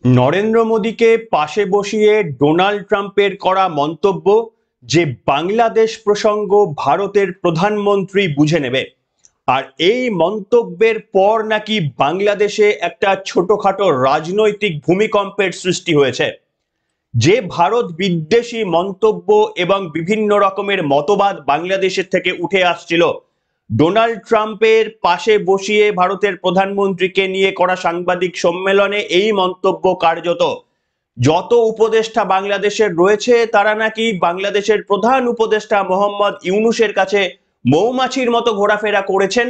নরেন্দ্র মোদীকে পাশে বসিয়ে ডোনাল্ড ট্রাম্পের করা মন্তব্য যে বাংলাদেশ প্রসঙ্গ ভারতের প্রধানমন্ত্রী বুঝে নেবে। আর এই মন্তব্যের পর নাকি বাংলাদেশে একটা ছোটখাটো রাজনৈতিক ভূমিকম্পের সৃষ্টি হয়েছে। যে ভারত বিদ্বেষী মন্তব্য এবং বিভিন্ন রকমের মতবাদ বাংলাদেশের থেকে উঠে আসছিল, ডোনাল্ড ট্রাম্পের পাশে বসিয়ে ভারতের প্রধানমন্ত্রীকে নিয়ে করা সাংবাদিক সম্মেলনে এই মন্তব্য কার্যত যত উপদেষ্টা বাংলাদেশের রয়েছে তারা নাকি বাংলাদেশের প্রধান উপদেষ্টা মোহাম্মদ ইউনূসের কাছে মৌমাছির মতো ঘোরাফেরা করেছেন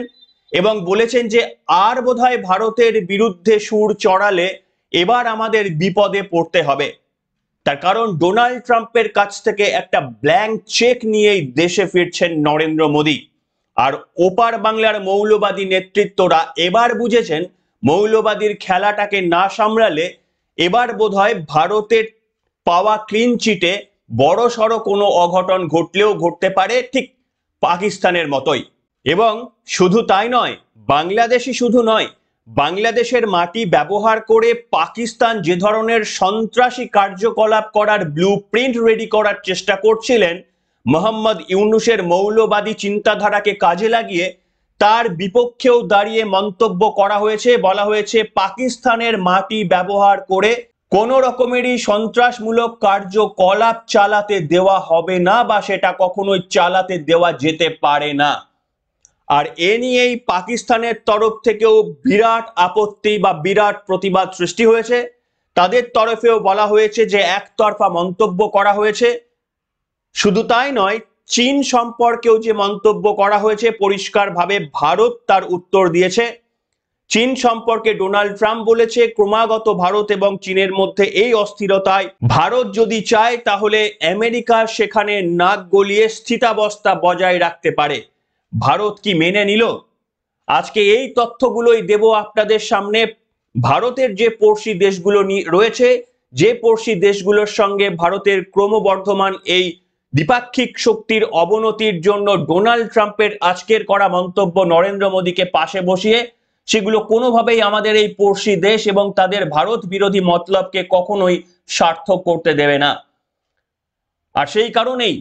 এবং বলেছেন যে আর বোধহয় ভারতের বিরুদ্ধে সুর চড়ালে এবার আমাদের বিপদে পড়তে হবে। তার কারণ ডোনাল্ড ট্রাম্পের কাছ থেকে একটা ব্ল্যাঙ্ক চেক নিয়েই দেশে ফিরছেন নরেন্দ্র মোদী। আর ওপার বাংলার মৌলবাদী নেতৃত্বরা এবার বুঝেছেন মৌলবাদীর খেলাটাকে না সামলালে এবার বোধহয় ভারতের পাওয়া ক্লিন চিটে বড় সড়ো কোনো অঘটন ঘটলেও ঘটতে পারে, ঠিক পাকিস্তানের মতোই। এবং শুধু তাই নয়, বাংলাদেশই শুধু নয়, বাংলাদেশের মাটি ব্যবহার করে পাকিস্তান যে ধরনের সন্ত্রাসী কার্যকলাপ করার ব্লুপ্রিন্ট রেডি করার চেষ্টা করছিলেন, মোহাম্মদ ইউনূসের মৌলবাদী চিন্তাধারাকে কাজে লাগিয়ে তার বিপক্ষেও দাঁড়িয়ে মন্তব্য করা হয়েছে। বলা হয়েছে পাকিস্তানের মাটি ব্যবহার করে কোনো রকমেরই সন্ত্রাসমূলক কার্যকলাপ চালাতে দেওয়া হবে না বা সেটা কখনোই চালাতে দেওয়া যেতে পারে না। আর এ নিয়েই পাকিস্তানের তরফ থেকেও বিরাট আপত্তি বা বিরাট প্রতিবাদ সৃষ্টি হয়েছে। তাদের তরফেও বলা হয়েছে যে একতরফা মন্তব্য করা হয়েছে। শুধু তাই নয়, চীন সম্পর্কেও যে মন্তব্য করা হয়েছে পরিষ্কারভাবে ভারত তার উত্তর দিয়েছে। চীন সম্পর্কে ডোনাল্ড ট্রাম্প বলেছে ক্রমাগত ভারত এবং চীনের মধ্যে এই অস্থিরতায় ভারত যদি চায় তাহলে আমেরিকা সেখানে নাক গলিয়ে স্থিতাবস্থা বজায় রাখতে পারে। ভারত কি মেনে নিল? আজকে এই তথ্যগুলোই দেব আপনাদের সামনে। ভারতের যে পড়শি দেশগুলো রয়েছে, যে পড়শি দেশগুলোর সঙ্গে ভারতের ক্রমবর্ধমান এই দ্বিপাক্ষিক শক্তির অবনতির জন্য ডোনাল্ড ট্রাম্পের আজকের করা মন্তব্য নরেন্দ্র মোদীকে পাশে বসিয়ে, সেগুলো কোনোভাবেই আমাদের এই পড়শি দেশ এবং তাদের ভারত বিরোধী মতলবকে কখনোই সার্থক করতে দেবে না। আর সেই কারণেই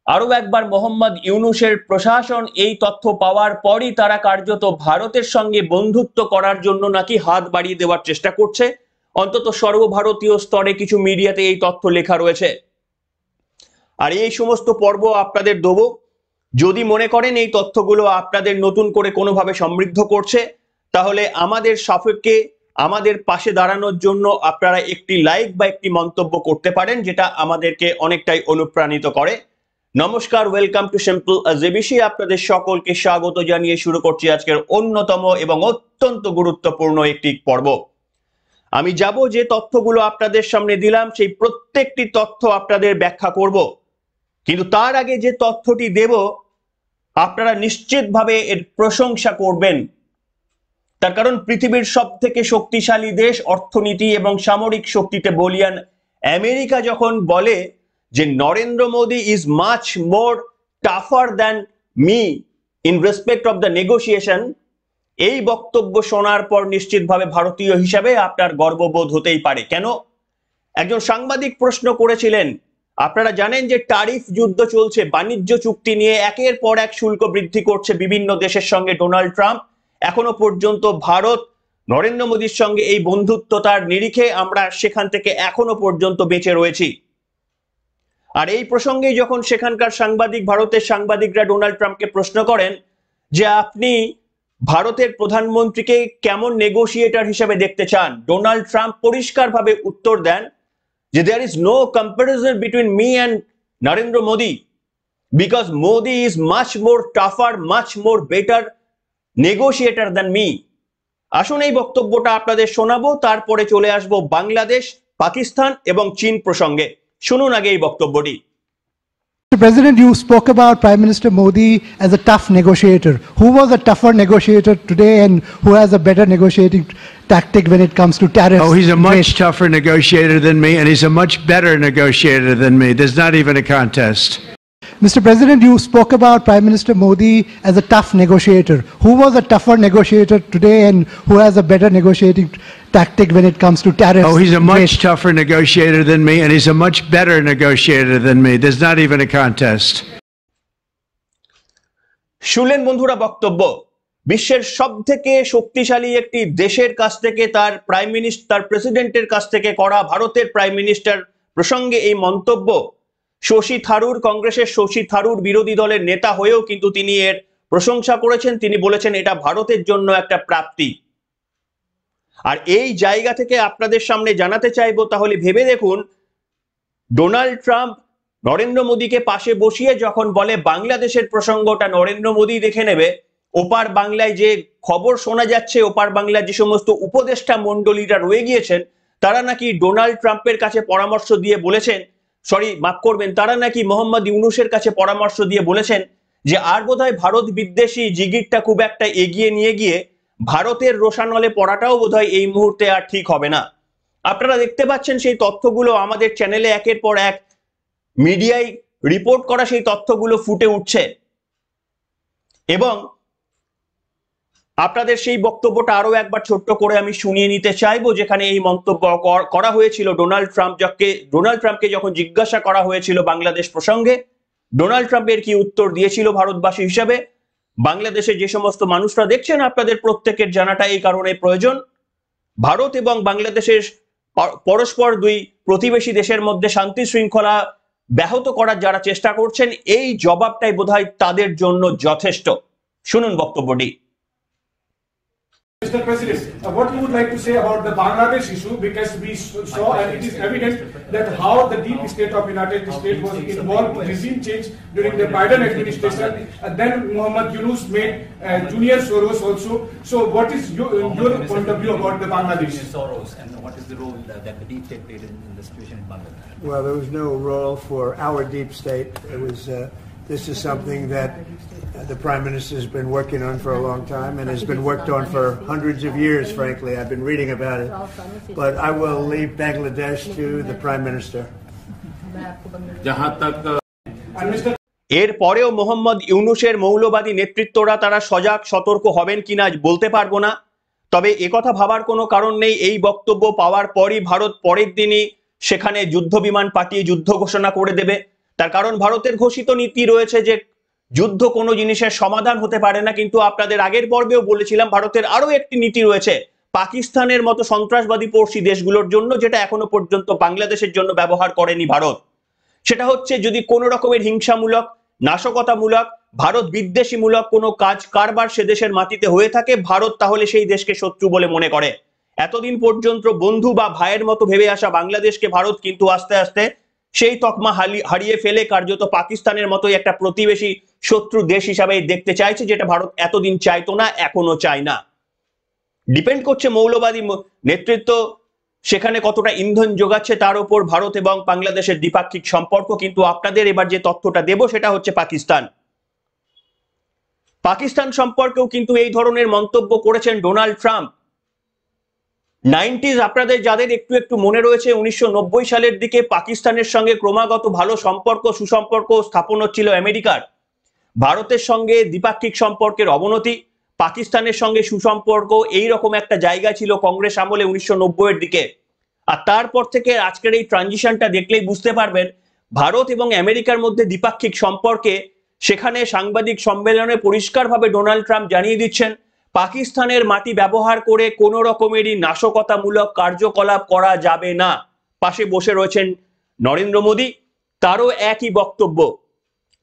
আরো একবার মোহাম্মদ ইউনূসের প্রশাসন এই তথ্য পাওয়ার পরই তারা কার্যত ভারতের সঙ্গে বন্ধুত্ব করার জন্য নাকি হাত বাড়িয়ে দেওয়ার চেষ্টা করছে। অন্তত সর্বভারতীয় স্তরে কিছু মিডিয়াতে এই তথ্য লেখা রয়েছে। আর এই সমস্ত পর্ব আপনাদের দেব। যদি মনে করেন এই তথ্যগুলো আপনাদের নতুন করে কোনোভাবে সমৃদ্ধ করছে, তাহলে আমাদের সাপেক্ষে আমাদের পাশে দাঁড়ানোর জন্য আপনারা একটি লাইক বা একটি মন্তব্য করতে পারেন, যেটা আমাদেরকে অনেকটাই অনুপ্রাণিত করে। নমস্কার, ওয়েলকাম টু সিম্পল জেবিসি। আপনাদের সকলকে স্বাগত জানিয়ে শুরু করছি আজকের অন্যতম এবং অত্যন্ত গুরুত্বপূর্ণ একটি পর্ব। আমি যাব যে তথ্যগুলো আপনাদের সামনে দিলাম সেই প্রত্যেকটি তথ্য আপনাদের ব্যাখ্যা করব, কিন্তু তার আগে যে তথ্যটি দেব আপনারা নিশ্চিতভাবে এর প্রশংসা করবেন। তার কারণ পৃথিবীর সবথেকে শক্তিশালী দেশ, অর্থনীতি এবং সামরিক শক্তিতে বলিয়ান আমেরিকা যখন বলে যে Narendra Modi is much more টাফার than me in respect of the negotiation, এই বক্তব্য শোনার পর নিশ্চিতভাবে ভারতীয় হিসাবে আপনার গর্ববোধ হতেই পারে। কেন? একজন সাংবাদিক প্রশ্ন করেছিলেন, আপনারা জানেন যে ট্যারিফ যুদ্ধ চলছে, বাণিজ্য চুক্তি নিয়ে একের পর এক শুল্ক বৃদ্ধি করছে বিভিন্ন দেশের সঙ্গে ডোনাল্ড ট্রাম্প। এখনো পর্যন্ত ভারত নরেন্দ্র মোদীর সঙ্গে এই বন্ধুত্বতার নিরিখে আমরা সেখান থেকে এখনো পর্যন্ত বেঁচে রয়েছি। আর এই প্রসঙ্গেই যখন সেখানকার ভারতের সাংবাদিকরা ডোনাল্ড ট্রাম্পকে প্রশ্ন করেন যে আপনি ভারতের প্রধানমন্ত্রীকে কেমন নেগোসিয়েটর হিসেবে দেখতে চান, ডোনাল্ড ট্রাম্প পরিষ্কারভাবে উত্তর দেন যে there is no comparison between me and Narendra Modi because Modi is much more tougher, much more better negotiator than me. আসুন এই বক্তব্যটা আপনাদের শোনাবো, তারপরে চলে আসবো বাংলাদেশ, পাকিস্তান এবং চীন প্রসঙ্গে। শুনুন আগে এই বক্তব্যটি। Mr. President, you spoke about Prime Minister Modi as a tough negotiator. Who was a tougher negotiator today and who has a better negotiating tactic when it comes to tariffs? Oh, he's a much tougher negotiator than me, and he's a much better negotiator than me. There's not even a contest. Mr. President, you spoke about Prime Minister Modi as a tough negotiator. Who was a tougher negotiator today and who has a better negotiating tactic when it comes to tariffs? Oh, he's a much tougher negotiator than me, and he's a much better negotiator than me. There's not even a contest. শুনলেন বন্ধুরা বক্তব্য। বিশ্বের সবথেকে শক্তিশালী একটি দেশের কাছ থেকে তার প্রাইম মিনিস্টার, তার প্রেসিডেন্টের কাছ থেকে করা ভারতের প্রাইম মিনিস্টার প্রসঙ্গে এই মন্তব্য। শশী থারুর, কংগ্রেসের শশী থারুর বিরোধী দলের নেতা হয়েও কিন্তু তিনি এর প্রশংসা করেছেন। তিনি বলেছেন এটা ভারতের জন্য একটা প্রাপ্তি। আর এই জায়গা থেকে আপনাদের সামনে জানাতে চাইবো, তাহলে ভেবে দেখুন, ডোনাল্ড ট্রাম্প নরেন্দ্র মোদীকে পাশে বসিয়ে যখন বলে বাংলাদেশের প্রসঙ্গটা নরেন্দ্র মোদী দেখে নেবে, ওপার বাংলায় যে খবর শোনা যাচ্ছে, ওপার বাংলায় যে সমস্ত উপদেষ্টা মণ্ডলীরা রয়ে গিয়েছেন তারা নাকি ডোনাল্ড ট্রাম্পের কাছে পরামর্শ দিয়ে বলেছেন, মাফ করবেন, তারা নাকি মোহাম্মদ ইউনূসের কাছে পরামর্শ দিয়ে বলেছেন যে আর বোধহয় ভারত বিদ্বেষী জিগিরটা খুব একটা এগিয়ে নিয়ে গিয়ে ভারতের রোষানলে পড়াটাও বোধহয় এই মুহূর্তে আর ঠিক হবে না। আপনারা দেখতে পাচ্ছেন সেই তথ্যগুলো আমাদের চ্যানেলে একের পর এক মিডিয়ায় রিপোর্ট করা সেই তথ্যগুলো ফুটে উঠছে। এবং আপনাদের সেই বক্তব্যটা আরো একবার ছোট্ট করে আমি শুনিয়ে নিতে চাইবো, যেখানে এই মন্তব্য করা হয়েছিল ডোনাল্ড ট্রাম্পকে যখন জিজ্ঞাসা করা হয়েছিল বাংলাদেশ প্রসঙ্গে, ডোনাল্ড ট্রাম্পের কি উত্তর দিয়েছিল ভারতবাসী হিসাবে। বাংলাদেশে যে সমস্ত মানুষরা দেখছেন, আপনাদের প্রত্যেকের জানাটা এই কারণে প্রয়োজন, ভারত এবং বাংলাদেশের পরস্পর দুই প্রতিবেশী দেশের মধ্যে শান্তি শৃঙ্খলা ব্যাহত করার যারা চেষ্টা করছেন, এই জবাবটাই বোধহয় তাদের জন্য যথেষ্ট। শুনুন বক্তব্যটি। Mr. President, what you would like to say about the Bangladesh issue, because we saw and it is evident that how the deep state of United States was involved in regime change during the Biden administration, and then Mohammed Yunus made Junior Soros also. So what is your point of view about the Bangladesh? Soros, and what is the role that the deep state played in the situation in Bangladesh? Well, there was no role for our deep state. It was. This is something that the Prime Minister has been working on for a long time and has been worked on for hundreds of years, frankly. I've been reading about it. But I will leave Bangladesh to the Prime Minister. এর পরেও মোহাম্মদ ইউনূসের মৌলবাদী নেতৃত্বরা তারা সজাগ সতর্ক হবেন কিনা বলতে পারবো না, তবে একথা ভাবার কোনো কারণ নেই। এই বক্তব্য পাওয়ার পরই ভারত পরের দিনই সেখানে যুদ্ধ বিমান পাঠিয়ে যুদ্ধ ঘোষণা করে দেবে। তার কারণ ভারতের ঘোষিত নীতি রয়েছে যে যুদ্ধ কোনো জিনিসের সমাধান হতে পারে না। কিন্তু আপনাদের আগের পর্বেও বলেছিলাম ভারতের আরো একটি নীতি রয়েছে পাকিস্তানের মতো সন্ত্রাসবাদী পড়শি দেশগুলোর জন্য, যেটা এখনো পর্যন্ত বাংলাদেশের জন্য ব্যবহার করেনি ভারত। সেটা হচ্ছে যদি কোনো রকমের হিংসামূলক, নাশকতামূলক, ভারত বিদ্বেষীমূলক কোনো কাজ কারবার সে দেশের মাটিতে হয়ে থাকে, ভারত তাহলে সেই দেশকে শত্রু বলে মনে করে। এতদিন পর্যন্ত বন্ধু বা ভাইয়ের মতো ভেবে আসা বাংলাদেশকে ভারত কিন্তু আস্তে আস্তে সেই তকমা হারিয়ে ফেলে কার্যত পাকিস্তানের মতোই একটা প্রতিবেশী শত্রু দেশ হিসাবে দেখতে চাইছে, যেটা ভারত এতদিন চাইতো না, এখনো চায় না। ডিপেন্ড করছে মৌলবাদী নেতৃত্ব সেখানে কতটা ইন্ধন যোগাচ্ছে তার উপর ভারত এবং বাংলাদেশের দ্বিপাক্ষিক সম্পর্ক। কিন্তু আপনাদের এবার যে তথ্যটা দেব সেটা হচ্ছে পাকিস্তান সম্পর্কেও কিন্তু এই ধরনের মন্তব্য করেছেন ডোনাল্ড ট্রাম্প। 90s আপনাদের যাদের একটু একটু মনে রয়েছে, 1990 সালের দিকে পাকিস্তানের সঙ্গে ক্রমাগত ভালো সম্পর্ক, সুসম্পর্ক স্থাপন হচ্ছিল আমেরিকার। ভারতের সঙ্গে দ্বিপাক্ষিক সম্পর্কের অবনতি, পাকিস্তানের সঙ্গে সুসম্পর্ক, এইরকম একটা জায়গা ছিল কংগ্রেস আমলে 1990-এর দিকে। আর তারপর থেকে আজকের এই ট্রানজিশনটা দেখলেই বুঝতে পারবেন ভারত এবং আমেরিকার মধ্যে দ্বিপাক্ষিক সম্পর্কে সেখানে সাংবাদিক সম্মেলনে পরিষ্কারভাবে ডোনাল্ড ট্রাম্প জানিয়ে দিচ্ছেন পাকিস্তানের মাটি ব্যবহার করে কোনো রকমেরই নাশকতামূলক কার্যকলাপ করা যাবে না। পাশে বসে রয়েছেন নরেন্দ্র মোদী, তারও একই বক্তব্য।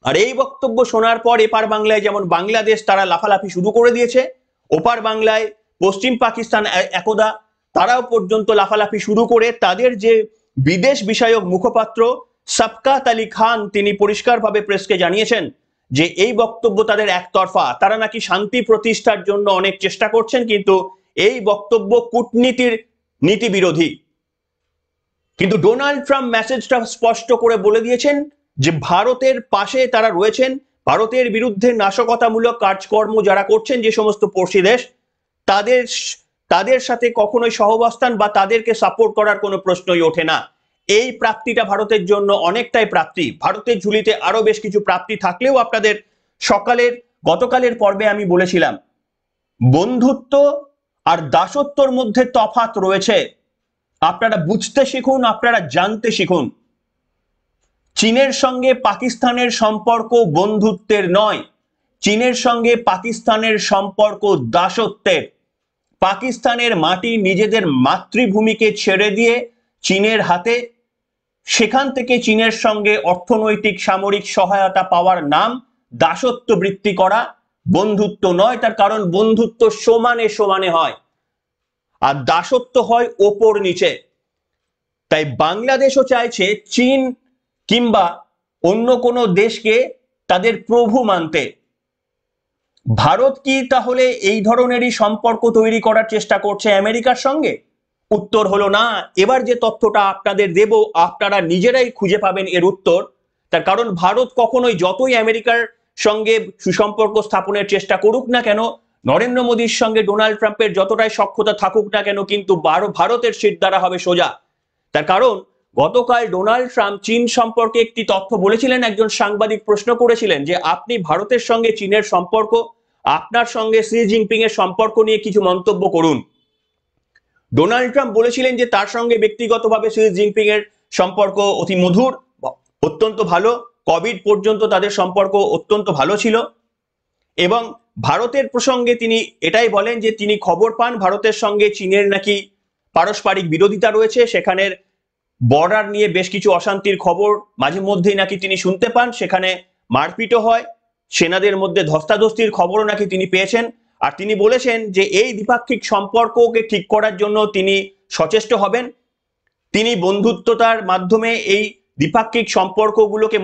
আর এই বক্তব্য শোনার পর এপার বাংলায় যেমন বাংলাদেশ তারা লাফালাফি শুরু করে দিয়েছে, ওপার বাংলায় পশ্চিম পাকিস্তান একদা তারাও পর্যন্ত লাফালাফি শুরু করে তাদের যে বিদেশ বিষয়ক মুখপাত্র সাবকাত আলী খান তিনি পরিষ্কারভাবে প্রেসকে জানিয়েছেন যে এই বক্তব্য তাদের একতরফা, তারা নাকি শান্তি প্রতিষ্ঠার জন্য অনেক চেষ্টা করছেন, কিন্তু এই বক্তব্য কূটনীতির নীতি বিরোধী। কিন্তু ডোনাল্ড ট্রাম্প মেসেজটা স্পষ্ট করে বলে দিয়েছেন যে ভারতের পাশে তারা রয়েছেন, ভারতের বিরুদ্ধে নাশকতামূলক কাজকর্ম যারা করছেন যে সমস্ত পড়শি দেশ তাদের সাথে কখনোই সহাবস্থান বা তাদেরকে সাপোর্ট করার কোনো প্রশ্নই ওঠে না। এই প্রাপ্তিটা ভারতের জন্য অনেকটাই প্রাপ্তি। ভারতের ঝুলিতে আরো বেশ কিছু প্রাপ্তি থাকলেও আপনাদের গতকালের পর্বে আমি বলেছিলাম বন্ধুত্ব আর দাসত্বর মধ্যে তফাৎ রয়েছে। আপনারা বুঝতে শিখুন, আপনারা জানতে শিখুন। চীনের সঙ্গে পাকিস্তানের সম্পর্ক বন্ধুত্বের নয়, চীনের সঙ্গে পাকিস্তানের সম্পর্ক দাসত্বের। পাকিস্তানের মাটি নিজেদের মাতৃভূমিকে ছেড়ে দিয়ে চীনের হাতে, সেখান থেকে চীনের সঙ্গে অর্থনৈতিক সামরিক সহায়তা পাওয়ার নাম দাসত্ব বৃত্তি করা, বন্ধুত্ব নয়। তার কারণ বন্ধুত্ব সমানে সমানে হয় আর দাসত্ব হয় ওপর নিচে। তাই বাংলাদেশও চাইছে চীন কিংবা অন্য কোনো দেশকে তাদের প্রভু মানতে। ভারত কি তাহলে এই ধরনেরই সম্পর্ক তৈরি করার চেষ্টা করছে আমেরিকার সঙ্গে? উত্তর হলো না। এবার যে তথ্যটা আপনাদের দেব আপনারা নিজেরাই খুঁজে পাবেন এর উত্তর। তার কারণ ভারত কখনোই, যতই আমেরিকার সঙ্গে সুসম্পর্ক স্থাপনের চেষ্টা করুক না কেন, নরেন্দ্র মোদীর সঙ্গে ডোনাল্ড ট্রাম্পের যতটাই সখ্যতা থাকুক না কেন, কিন্তু ভারতের শিরদাঁড়া হবে সোজা। তার কারণ গতকাল ডোনাল্ড ট্রাম্প চীন সম্পর্কে একটি তথ্য বলেছিলেন। একজন সাংবাদিক প্রশ্ন করেছিলেন যে আপনি ভারতের সঙ্গে চীনের সম্পর্ক, আপনার সঙ্গে শি জিনপিং এর সম্পর্ক নিয়ে কিছু মন্তব্য করুন। ডোনাল্ড ট্রাম্প বলেছিলেন যে তার সঙ্গে ব্যক্তিগতভাবে শি জিনপিং এর সম্পর্ক অতি মধুর, অত্যন্ত ভালো। কোভিড পর্যন্ত তাদের সম্পর্ক অত্যন্ত ভালো ছিল। এবং ভারতের প্রসঙ্গে তিনি এটাই বলেন যে তিনি খবর পান ভারতের সঙ্গে চীনের নাকি পারস্পরিক বিরোধিতা রয়েছে, সেখানের বর্ডার নিয়ে বেশ কিছু অশান্তির খবর মাঝে মধ্যেই নাকি তিনি শুনতে পান, সেখানে মারপিটও হয়, সেনাদের মধ্যে ধস্তাধস্তির খবরও নাকি তিনি পেয়েছেন। আর তিনি বলেছেন যে এই দ্বিপাক্ষিক সম্পর্ককে ঠিক করার জন্য তিনি সচেষ্ট হবেন। তিনি বন্ধুত্বতার মাধ্যমে এই দ্বিপাক্ষিক সম্পর্কগুলোকে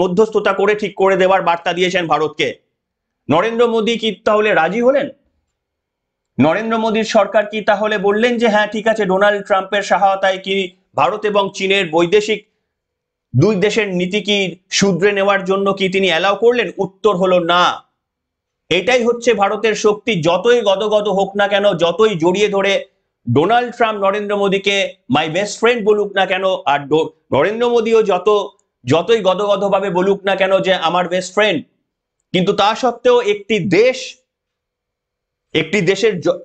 মধ্যস্থতা করে ঠিক করে দেওয়ার বার্তা দিয়েছেন ভারতকে। নরেন্দ্র মোদী কি তাহলে রাজি হলেন? নরেন্দ্র মোদীর সরকার কি তাহলে বললেন যে হ্যাঁ ঠিক আছে, ডোনাল্ড ট্রাম্পের সহায়তায় কি ভারত এবং চীনের বৈদেশিক দুই দেশের নীতি কি শুধরে নেওয়ার জন্য কি তিনি অ্যালাউ করলেন? উত্তর হলো না। এটাই হচ্ছে ভারতের শক্তি। যতই গদগদ হোক না কেন, যতই জড়িয়ে ধরে ডোনাল্ড ট্রাম্প নরেন্দ্র মোদীকে মাই বেস্ট ফ্রেন্ড বলুক না কেন, আর নরেন্দ্র মোদীও যতই গদগদ ভাবে বলুক না কেন যে আমার বেস্ট ফ্রেন্ড, কিন্তু তা সত্ত্বেও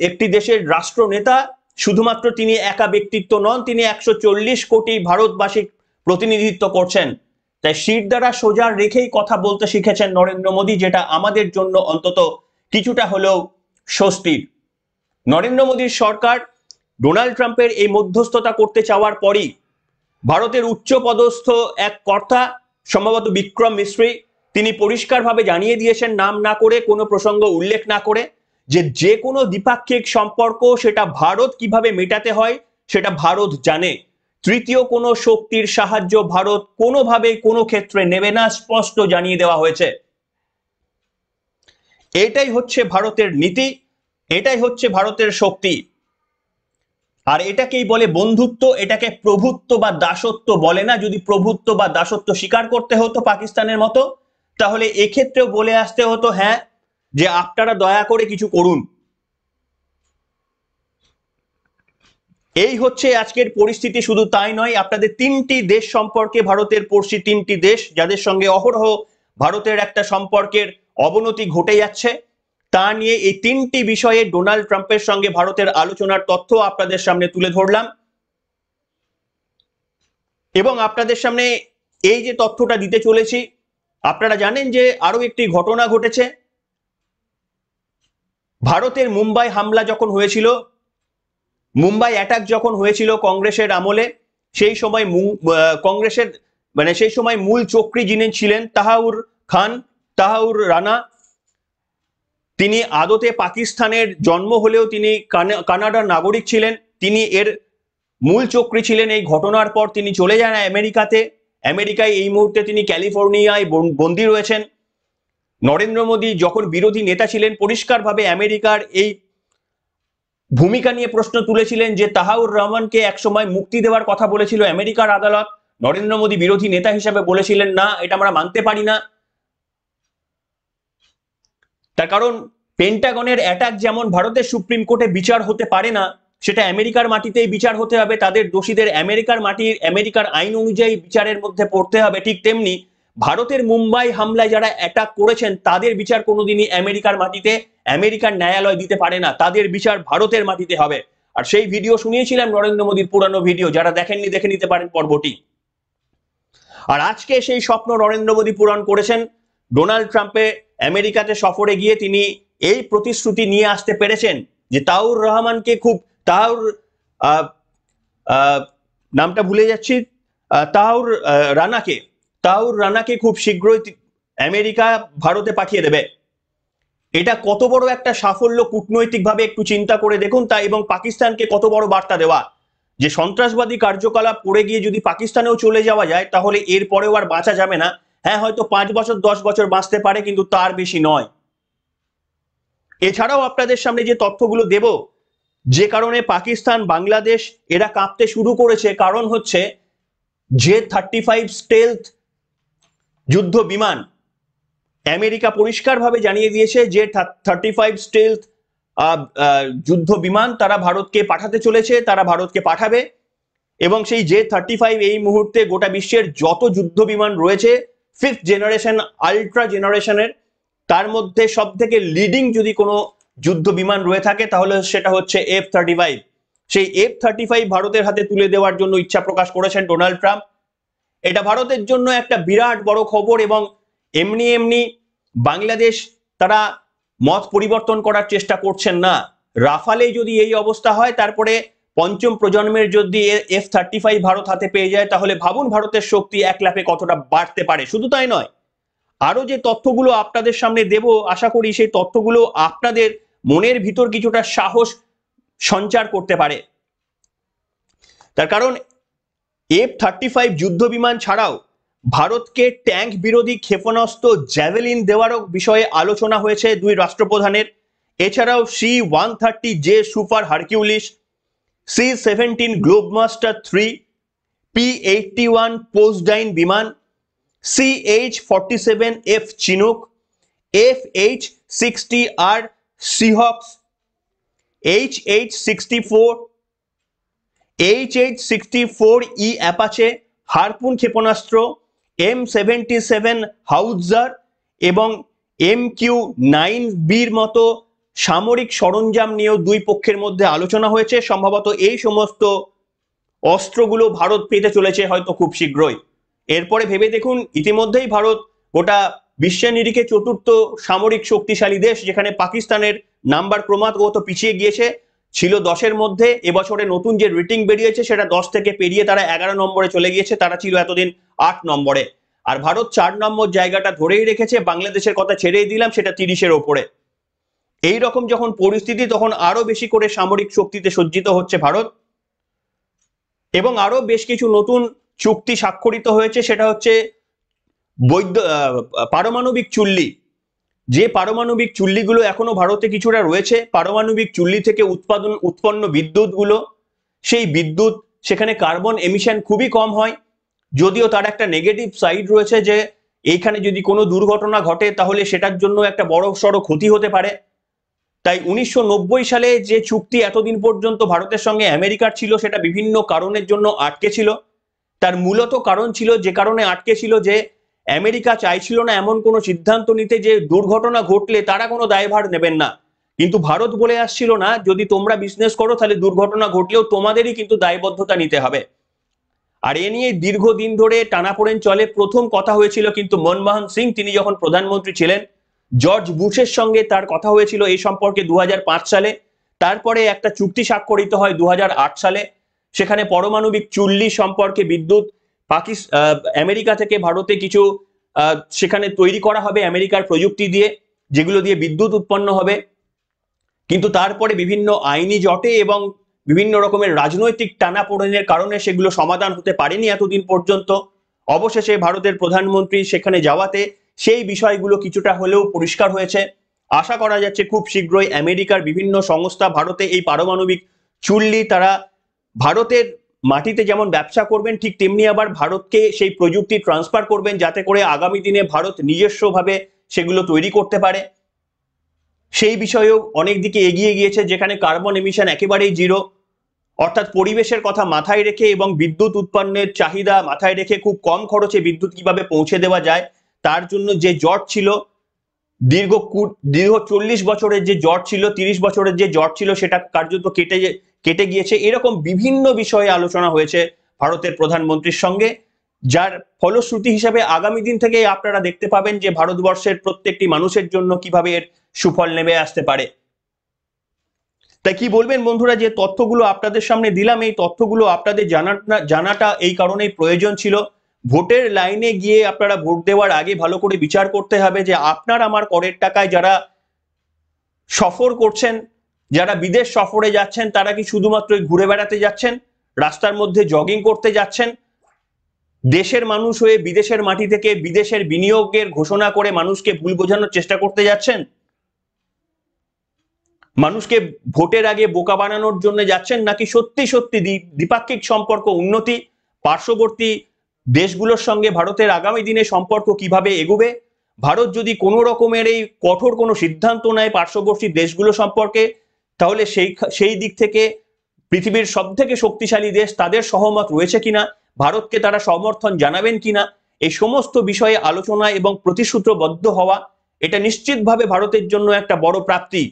একটি দেশের রাষ্ট্রনেতা, শুধুমাত্র তিনি একা ব্যক্তিত্ব নন, তিনি 140 কোটি ভারতবাসীর প্রতিনিধিত্ব করছেন। তাই শির দ্বারা সোজা রেখেই কথা বলতে শিখেছেন নরেন্দ্র মোদী, যেটা আমাদের জন্য অন্তত কিছুটা হলেও স্বস্তির। নরেন্দ্র মোদীর সরকার ডোনাল্ড ট্রাম্পের এই মধ্যস্থতা করতে চাওয়ার পরই ভারতের উচ্চপদস্থ এক কর্তা, সম্ভবত বিক্রম মিস্ত্রি, তিনি পরিষ্কারভাবে জানিয়ে দিয়েছেন, নাম না করে, কোনো প্রসঙ্গ উল্লেখ না করে, যে কোনো দ্বিপাক্ষিক সম্পর্ক সেটা ভারত কিভাবে মেটাতে হয় সেটা ভারত জানে। তৃতীয় কোনো শক্তির সাহায্য ভারত কোনোভাবে কোনো ক্ষেত্রে নেবে না, স্পষ্ট জানিয়ে দেওয়া হয়েছে। এটাই হচ্ছে ভারতের নীতি, এটাই হচ্ছে ভারতের শক্তি। আর এটাকেই বলে বন্ধুত্ব, এটাকে প্রভুত্ব বা দাসত্ব বলে না। যদি প্রভুত্ব বা দাসত্ব স্বীকার করতে হতো পাকিস্তানের মতো, তাহলে এক্ষেত্রেও বলে আসতে হতো হ্যাঁ যে আপনারা দয়া করে কিছু করুন। এই হচ্ছে আজকের পরিস্থিতি। শুধু তাই নয়, আপনাদের তিনটি দেশ সম্পর্কে ভারতের পড়শি তিনটি দেশ, যাদের সঙ্গে অহরহ ভারতের একটা সম্পর্কের অবনতি ঘটে যাচ্ছে, তা নিয়ে এই তিনটি বিষয়ে ডোনাল্ড ট্রাম্পের সঙ্গে ভারতের আলোচনার তথ্য আপনাদের সামনে তুলে ধরলাম। এবং আপনাদের সামনে এই যে তথ্যটা দিতে চলেছি, আপনারা জানেন যে আরো একটি ঘটনা ঘটেছে। ভারতের মুম্বাই হামলা যখন হয়েছিল, মুম্বাই অ্যাটাক যখন হয়েছিল কংগ্রেসের আমলে, সেই সময় কংগ্রেসের সেই সময় মূল চক্রী যিনি ছিলেন তাহাউর রানা, তিনি আদতে পাকিস্তানের জন্ম হলেও তিনি কানাডার নাগরিক ছিলেন। তিনি এর মূল চক্রী ছিলেন। এই ঘটনার পর তিনি চলে যান আমেরিকাতে। আমেরিকায় এই মুহূর্তে তিনি ক্যালিফোর্নিয়ায় বন্দী রয়েছেন। নরেন্দ্র মোদী যখন বিরোধী নেতা ছিলেন, পরিষ্কারভাবে আমেরিকার এই ভূমিকা নিয়ে প্রশ্ন তুলেছিলেন যে তাহাউর রহমানকে একসময় মুক্তি দেওয়ার কথা বলেছিল আমেরিকার আদালত। নরেন্দ্র মোদী বিরোধী নেতা হিসেবে বলেছিলেন না, এটা আমরা মানতে পারি না। তার কারণ পেন্টাগনের অ্যাটাক যেমন ভারতের সুপ্রিম কোর্টে বিচার হতে পারে না, সেটা আমেরিকার মাটিতেই বিচার হতে হবে, তাদের দোষীদের আমেরিকার আইন অনুযায়ী বিচারের মধ্যে পড়তে হবে। ঠিক তেমনি ভারতের মুম্বাই হামলায় যারা অ্যাটাক করেছেন তাদের বিচার কোনোদিনই আমেরিকার মাটিতে আমেরিকার ন্যায়ালয় দিতে পারে না, তাদের বিচার ভারতের মাটিতে হবে। আর সেই ভিডিও শুনিয়েছিলাম নরেন্দ্র মোদীর পুরানো ভিডিও, যারা দেখেননি দেখে নিতে পারেন পর্বটি। আর আজকে সেই স্বপ্ন নরেন্দ্র মোদী পূরণ করেছেন। ডোনাল্ড ট্রাম্পে আমেরিকাতে সফরে গিয়ে তিনি এই প্রতিশ্রুতি নিয়ে আসতে পেরেছেন যে তাউর নামটা ভুলে যাচ্ছি, তাউর রানাকে খুব শীঘ্রই আমেরিকা ভারতে পাঠিয়ে দেবে। এটা কত বড় একটা সাফল্য কূটনৈতিকভাবে একটু চিন্তা করে দেখুন। তাই এবং পাকিস্তানকে কত বড় বার্তা দেওয়া যে সন্ত্রাসবাদী কার্যকলাপ করে গিয়ে যদি পাকিস্তানেও চলে যাওয়া যায় তাহলে এরপরেও আর বাঁচা যাবে না। হ্যাঁ, হয়তো 5 বছর 10 বছর বাঁচতে পারে, কিন্তু তার বেশি নয়। এছাড়াও আপনাদের সামনে যে তথ্যগুলো দেব, যে কারণে পাকিস্তান বাংলাদেশ এরা কাঁপতে শুরু করেছে, কারণ হচ্ছে J-35 স্টেলথ যুদ্ধ বিমান আমেরিকা পরিষ্কারভাবে জানিয়ে দিয়েছে যে J-35 স্টেলথ যুদ্ধ বিমান তারা ভারতকে পাঠাতে চলেছে, তারা ভারতকে পাঠাবে। এবং সেই J-35 এই মুহূর্তে গোটা বিশ্বের যত যুদ্ধ বিমান রয়েছে 5th জেনারেশন আল্ট্রা জেনারেশনের, তার মধ্যে সব থেকে লিডিং যদি কোনো যুদ্ধ বিমান রয়ে থাকে তাহলে সেটা হচ্ছে F-35। সেই F-35 ভারতের হাতে তুলে দেওয়ার জন্য ইচ্ছা প্রকাশ করেছেন ডোনাল্ড ট্রাম্প। এটা ভারতের জন্য একটা বিরাট বড় খবর। এবং এমনি বাংলাদেশ তারা মত পরিবর্তন করার চেষ্টা করছেন না। রাফালে যদি এই অবস্থা হয়, তারপরে 5ম প্রজন্মের যদি F-35 ভারত হাতে পেয়ে যায়, তাহলে ভাবুন ভারতের শক্তি এক লাফে কতটা বাড়তে পারে। শুধু তাই নয়, আরো যে তথ্যগুলো আপনাদের সামনে দেব, আশা করি সেই তথ্যগুলো আপনাদের মনের ভিতর কিছুটা সাহস সঞ্চার করতে পারে। তার কারণ F-35 যুদ্ধ বিমান ছাড়াও ভারতকে ট্যাঙ্ক বিরোধী ক্ষেপণাস্ত্র জ্যাভেলিন দেওয়ারও বিষয়ে আলোচনা হয়েছে দুই রাষ্ট্রপ্রধানের। এছাড়াও C-130J super Hercules, C-17 Globemaster 3, P-81 পোসডাইন বিমান, CH-47F চিনুক, F-H-60R সিহক্স, H-64E Apache, harpoon ক্ষেপণাস্ত্র, M-77 হাউটজার এবং MQ-9B'র মতো সামরিক সরঞ্জাম নিয়েও দুই পক্ষের মধ্যে আলোচনা হয়েছে। সম্ভবত এই সমস্ত অস্ত্রগুলো ভারত পেতে চলেছে হয়তো খুব শীঘ্রই। এরপরে ভেবে দেখুন, ইতিমধ্যেই ভারত গোটা বিশ্বের নিরিখে 4র্থ সামরিক শক্তিশালী দেশ, যেখানে পাকিস্তানের নাম্বার ক্রমাগত পিছিয়ে গিয়েছে। ছিল 10-এর মধ্যে, এবছরে নতুন যে রেটিং বেরিয়েছে সেটা 10 থেকে পেরিয়ে তারা 11 নম্বরে চলে গিয়েছে, তারা ছিল এতদিন 8 নম্বরে। আর ভারত 4 নম্বর জায়গাটা ধরেই রেখেছে, বাংলাদেশের কথা ছেড়েই দিলাম, সেটা 30-এর ওপরে। এই রকম যখন পরিস্থিতি, তখন আরো বেশি করে সামরিক শক্তিতে সজ্জিত হচ্ছে ভারত। এবং আরো বেশ কিছু নতুন চুক্তি স্বাক্ষরিত হয়েছে, সেটা হচ্ছে পারমাণবিক চুল্লি। যে পারমাণবিক চুল্লিগুলো এখনো ভারতে কিছুটা রয়েছে, পারমাণবিক চুল্লি থেকে উৎপন্ন বিদ্যুৎগুলো, সেই বিদ্যুৎ সেখানে কার্বন এমিশন খুবই কম হয়। যদিও তার একটা নেগেটিভ সাইড রয়েছে যে এইখানে যদি কোনো দুর্ঘটনা ঘটে তাহলে সেটার জন্য একটা বড় সড়ো ক্ষতি হতে পারে। তাই 1990 সালে যে চুক্তি এতদিন পর্যন্ত ভারতের সঙ্গে আমেরিকার ছিল, সেটা বিভিন্ন কারণের জন্য আটকে ছিল। তার মূলত কারণ ছিল, যে কারণে আটকে ছিল, যে আমেরিকা চাইছিল না এমন কোনো সিদ্ধান্ত নিতে যে দুর্ঘটনা ঘটলে তারা কোনো দায়ভার নেবেন না। কিন্তু ভারত বলে আসছিল না, যদি তোমরা বিজনেস করো তাহলে দুর্ঘটনা ঘটলেও তোমাদেরই কিন্তু দায়বদ্ধতা নিতে হবে। আর এ নিয়ে দীর্ঘদিন ধরে টানাপোড়েন চলে। প্রথম কথা হয়েছিল কিন্তু মনমোহন সিং, তিনি যখন প্রধানমন্ত্রী ছিলেন, জর্জ বুশের সঙ্গে তার কথা হয়েছিল এই সম্পর্কে 2005 সালে। তারপরে একটা চুক্তি স্বাক্ষরিত হয় 2008 সালে। সেখানে পারমাণবিক চুল্লি সম্পর্কে বিদ্যুৎ আমেরিকা থেকে ভারতে কিছু সেখানে তৈরি করা হবে আমেরিকার প্রযুক্তি দিয়ে, যেগুলো দিয়ে বিদ্যুৎ উৎপন্ন হবে। কিন্তু তারপরে বিভিন্ন আইনি জটে এবং বিভিন্ন রকমের রাজনৈতিক টানাপোড়েনের কারণে সেগুলো সমাধান হতে পারেনি এতদিন পর্যন্ত। অবশেষে ভারতের প্রধানমন্ত্রী সেখানে যাওয়াতে সেই বিষয়গুলো কিছুটা হলেও পরিষ্কার হয়েছে। আশা করা যাচ্ছে খুব শীঘ্রই আমেরিকার বিভিন্ন সংস্থা ভারতে এই পারমাণবিক চুল্লি তারা ভারতের মাটিতে যেমন ব্যবসা করবেন, ঠিক তেমনি আবার ভারতকে সেই প্রযুক্তি ট্রান্সফার করবেন, যাতে করে আগামী দিনে ভারত নিজস্বভাবে সেগুলো তৈরি করতে পারে। সেই বিষয়েও অনেক দিকে এগিয়ে গিয়েছে, যেখানে কার্বন এমিশন একেবারেই জিরো। অর্থাৎ পরিবেশের কথা মাথায় রেখে এবং বিদ্যুৎ উৎপন্নের চাহিদা মাথায় রেখে খুব কম খরচে বিদ্যুৎ কিভাবে পৌঁছে দেওয়া যায় তার জন্য যে জট ছিল, দীর্ঘ 40 বছরের যে জট ছিল, 30 বছরের যে জট ছিল, সেটা কার্যত কেটে গিয়েছে। এরকম বিভিন্ন বিষয়ে আলোচনা হয়েছে ভারতের প্রধানমন্ত্রীর সঙ্গে, যার ফলশ্রুতি হিসেবে আগামী দিন থেকে আপনারা দেখতে পাবেন যে ভারতবর্ষের প্রত্যেকটি মানুষের জন্য কিভাবে এর সুফল নেমে আসতে পারে। তাই কি বলবেন বন্ধুরা, যে তথ্যগুলো আপনাদের সামনে দিলাম, এই তথ্যগুলো আপনাদের জানাটা এই কারণেই প্রয়োজন ছিল। ভোটের লাইনে গিয়ে আপনারা ভোট দেওয়ার আগে ভালো করে বিচার করতে হবে যে আপনার আমার করের টাকায় যারা সফর করছেন, যারা বিদেশ সফরে যাচ্ছেন, তারা কি শুধুমাত্র ঘুরে বেড়াতে যাচ্ছেন, রাস্তার মধ্যে জগিং করতে যাচ্ছেন, দেশের মানুষ হয়ে বিদেশের মাটি থেকে বিদেশের বিনিয়োগের ঘোষণা করে মানুষকে ভুল বোঝানোর চেষ্টা করতে যাচ্ছেন, মানুষকে ভোটের আগে বোকা বানানোর জন্য যাচ্ছেন, নাকি সত্যি সত্যি দ্বিপাক্ষিক সম্পর্ক উন্নতি, পার্শ্ববর্তী দেশগুলোর সঙ্গে ভারতের আগামী দিনে সম্পর্ক কিভাবে এগোবে, ভারত যদি কোনো রকমের এই কঠোর কোনো সিদ্ধান্ত নেয় পার্শ্ববর্তী দেশগুলো সম্পর্কে, তাহলে সেই দিক থেকে পৃথিবীর সব থেকে শক্তিশালী দেশ তাদের সহমত রয়েছে কিনা, ভারতকে তারা সমর্থন জানাবেন কিনা, এই সমস্ত বিষয়ে আলোচনা এবং প্রতিশ্রুতিবদ্ধ হওয়া, এটা নিশ্চিতভাবে ভারতের জন্য একটা বড় প্রাপ্তি।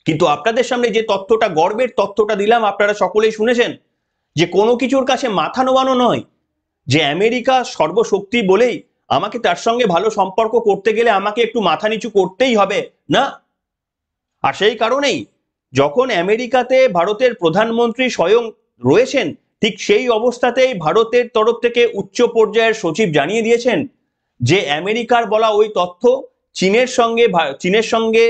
কিন্তু আপনাদের সামনে যে তথ্যটা, গর্বের তথ্যটা দিলাম, আপনারা সকলেই শুনেছেন যে কোনো কিছুর কাছে মাথা নোয়ানো নয়, যে আমেরিকা সর্বশক্তি বলেই আমাকে তার সঙ্গে ভালো সম্পর্ক করতে গেলে আমাকে একটু মাথা নিচু করতেই হবে না। আর সেই কারণেই যখন আমেরিকাতে ভারতের প্রধানমন্ত্রী স্বয়ং রয়েছেন, ঠিক সেই অবস্থাতেই ভারতের তরফ থেকে উচ্চ পর্যায়ের সচিব জানিয়ে দিয়েছেন যে আমেরিকার বলা ওই তথ্য চীনের সঙ্গে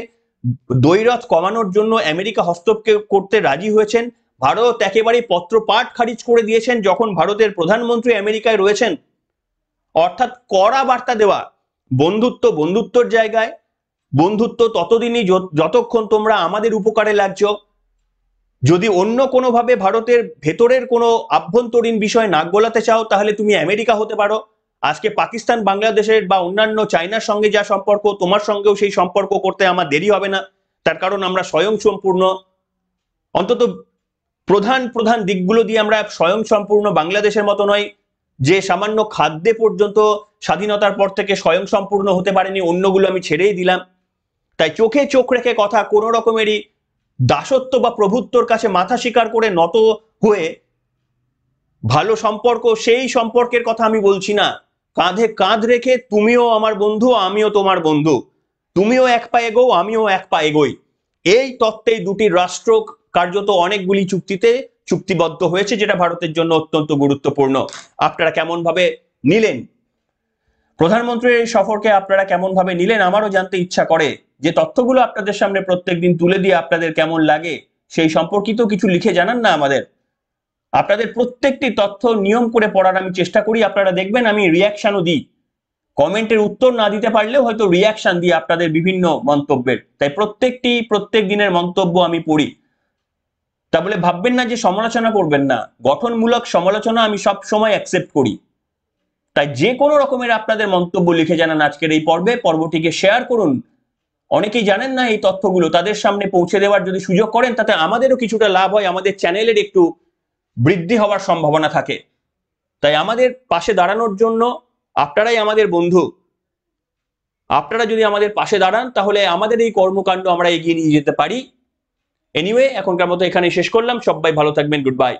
দ্বৈরথ কমানোর জন্য আমেরিকা হস্তক্ষেপ করতে রাজি হয়েছেন। ভারত একেবারে পত্রপাঠ খারিজ করে দিয়েছেন যখন ভারতের প্রধানমন্ত্রী আমেরিকায় রয়েছেন। অর্থাৎ কড়া বার্তা দেওয়া, বন্ধুত্বর জায়গায় বন্ধুত্ব ততদিনই যতক্ষণ তোমরা আমাদের উপকারে লাগছো। যদি অন্য কোনোভাবে ভারতের ভেতরের কোনো আভ্যন্তরীণ বিষয় নাক গলাতে চাও, তাহলে তুমি আমেরিকা হতে পারো। আজকে পাকিস্তান, বাংলাদেশের বা অন্যান্য চায়নার সঙ্গে যা সম্পর্ক, তোমার সঙ্গেও সেই সম্পর্ক করতে আমার দেরি হবে না। তার কারণ আমরা স্বয়ংসম্পূর্ণ, অন্তত প্রধান দিকগুলো দিয়ে আমরা স্বয়ংসম্পূর্ণ। বাংলাদেশের মতো নয় যে সামান্য খাদ্যে পর্যন্ত স্বাধীনতার পর থেকে স্বয়ংসম্পূর্ণ হতে পারেনি, অন্যগুলো আমি ছেড়েই দিলাম। তাই চোখে চোখ রেখে কথা, কোনো রকমেরই দাসত্ব বা প্রভুত্বর কাছে মাথা স্বীকার করে নত হয়ে ভালো সম্পর্ক, সেই সম্পর্কের কথা আমি বলছি না। কাঁধে কাঁধ রেখে তুমিও আমার বন্ধু, আমিও তোমার বন্ধু, তুমিও এক পা এগো, আমিও এক পা এগোই, এই তত্ত্বেই দুটি রাষ্ট্র কার্যত অনেকগুলি চুক্তিতে চুক্তিবদ্ধ হয়েছে, যেটা ভারতের জন্য অত্যন্ত গুরুত্বপূর্ণ। আপনারা কেমন ভাবে নিলেন প্রধানমন্ত্রীর এই সফরকে, আপনারা কেমন ভাবে নিলেন আমারও জানতে ইচ্ছা করে। যে তথ্যগুলো আপনাদের সামনে প্রত্যেকদিন তুলে দিয়ে আপনাদের কেমন লাগে সেই সম্পর্কিত কিছু লিখে জানান না আমাদের। আপনাদের প্রত্যেকটি তথ্য নিয়ম করে পড়ার আমি চেষ্টা করি। আপনারা দেখবেন আমি রিয়াকশনও দিই, কমেন্টের উত্তর না দিতে পারলেও হয়তো রিয়াকশন দিই আপনাদের বিভিন্ন মন্তব্যের। তাই প্রত্যেক দিনের মন্তব্য আমি পড়ি। তা বলে ভাববেন না যে সমালোচনা করবেন না, গঠনমূলক সমালোচনা আমি সব সময় অ্যাকসেপ্ট করি। তাই যে কোনো রকমের আপনাদের মন্তব্য লিখে জানান আজকের এই পর্বটিকে শেয়ার করুন। অনেকেই জানেন না এই তথ্যগুলো, তাদের সামনে পৌঁছে দেওয়ার যদি সুযোগ করেন, তাতে আমাদেরও কিছুটা লাভ হয়, আমাদের চ্যানেলের একটু বৃদ্ধি হওয়ার সম্ভাবনা থাকে। তাই আমাদের পাশে দাঁড়ানোর জন্য আপনারাই আমাদের বন্ধু। আপনারা যদি আমাদের পাশে দাঁড়ান, তাহলে আমাদের এই কর্মকাণ্ড আমরা এগিয়ে নিয়ে যেতে পারি। এনিওয়ে, এখনকার মতো এখানে শেষ করলাম। সবাই ভালো থাকবেন। Good bye.